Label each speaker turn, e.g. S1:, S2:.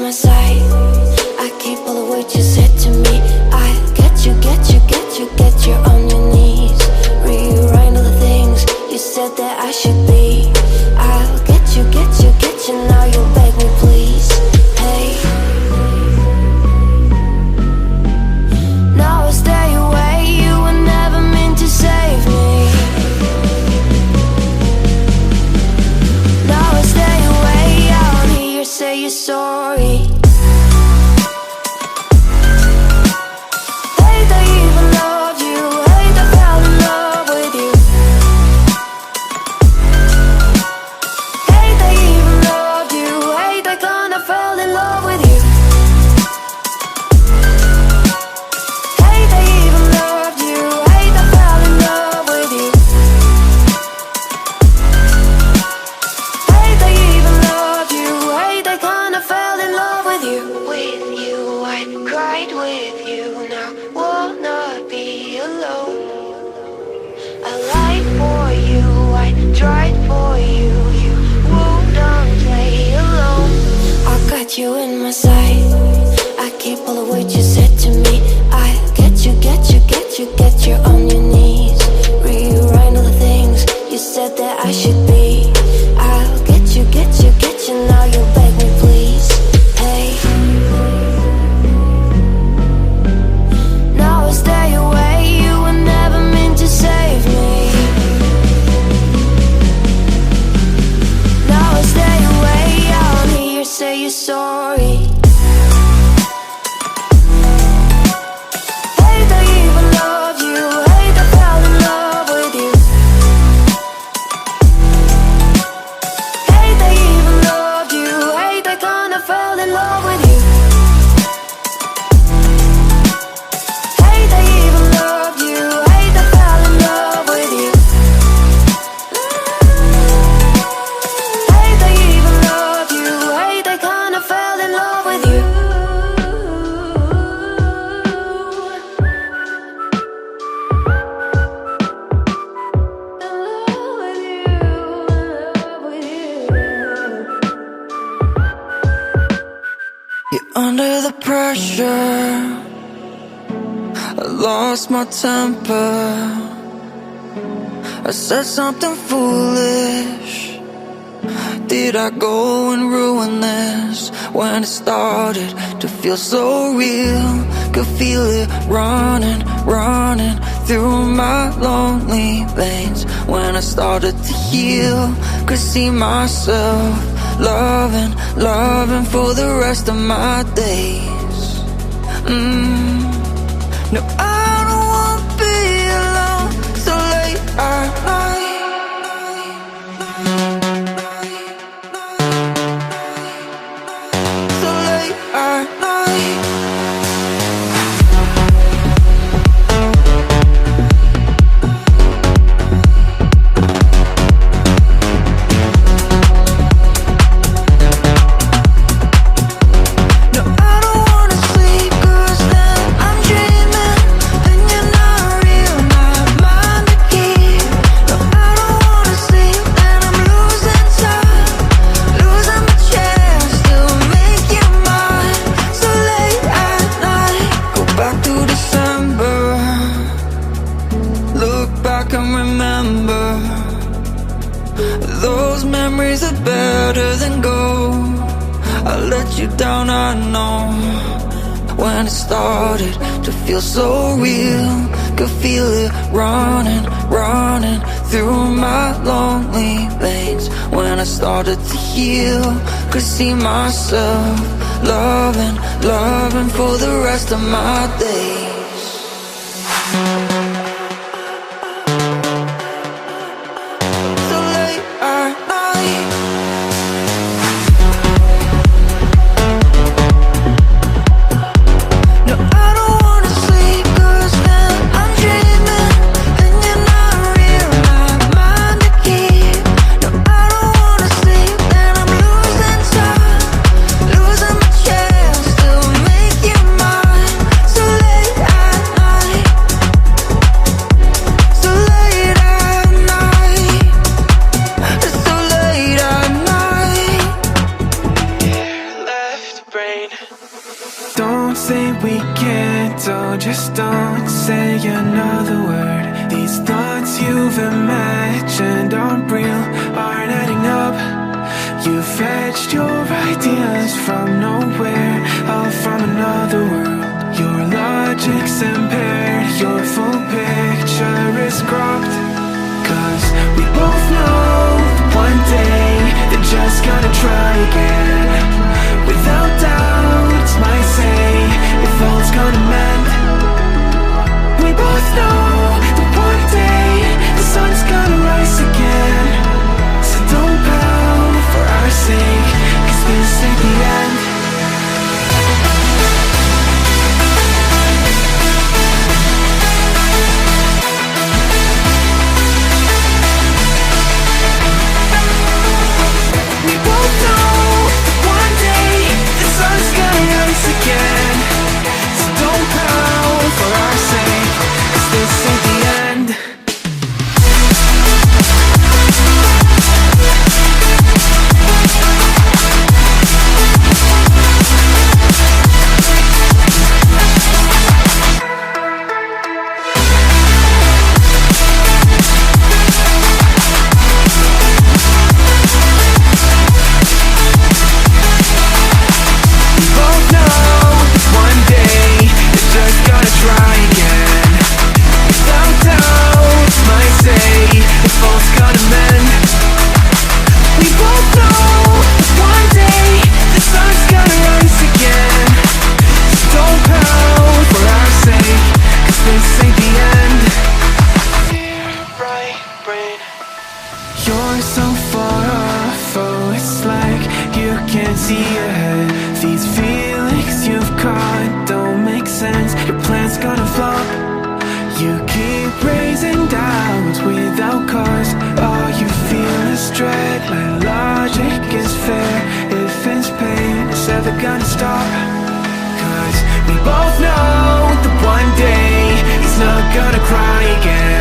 S1: my sight. I keep all of what you said to me. I get you on your knees. Rewrite all the things you said that I should be. I'll get you, now you beg me please. Hey, now I'll stay away, you were never meant to save me. Now I'll stay away, I won't hear you say you're sorry. Hate I even loved you, hate I fell in love with you. Hate I even loved you, hate I kinda fell in love with you. Hate I even loved you, hate I fell in love with you. Hate I even loved you, hate I kinda fell in love with you. With you, I cried with you, now will not be alone. I lied for you, I tried for you, you wouldn't play alone. I got you in my sight, I keep all of what you said to me. I get you on your knees. Rewrite all the things you said that I should be. I'll get you, now you beg me please. Hey, now I'll stay away, you were never meant to save me. Now I'll stay away, I won't hear you say you're sorry. Hate I even loved you, hate I fell in love with you. Hate I even loved you, hate I kinda fell in love with you. Hate I even loved you, hate I fell in love with you. Hate I even loved you, hate I kinda fell in love with you.
S2: You're under the pressure, I lost my temper, I said something foolish. Did I go and ruin this? When it started to feel so real, could feel it running through my lonely veins. When I started to heal, could see myself loving for the rest of my days. No, I don't wanna be alone so late at night. So late at night. No, I don't wanna sleep 'cause then I'm dreaming and you're not real, not mine to keep. No, I don't wanna sleep and I'm losing time, losing my chance to make you mine. So late at night, go back to December, look back and remember. Those memories are better than gold. I let you down, I know. When it started to feel so real, could feel it running through my lonely veins. When I started to heal, could see myself loving for the rest of my days. So late at night. No, I don't wanna sleep 'cause then I'm dreaming and you're not real, not mine to keep. No, I don't wanna sleep and I'm losing time, losing my chance to make you mine. So late
S3: just don't say another word. These thoughts you've imagined aren't real, aren't adding up. You fetched your ideas from nowhere, all from another world. Your logic's impaired, your full picture is cropped. Cause we both know one day they're just gonna try again. Without doubt, might say if all's gonna mend. We both know that one day the sun's gonna rise again. So don't pout for our sake, cause this ain't the end. We both know that one day the sun's gonna rise again. So don't pout for our sake, cause this ain't the end. We both know that one day they're just gonna try again. Without doubt, might say if all's gonna mend. We both know that one day the sun's gonna rise again. So don't pout for our sake, cause this ain't the end. Dear right brain, you're so far off, oh it's like you can't see ahead. These feelings you've caught don't make sense, your plan's gonna flop. You keep raising doubts without cause, all you feel is dread. My logic is fair, if it's pain, it's ever gonna stop. Cause we both know that one day he's not gonna cry again.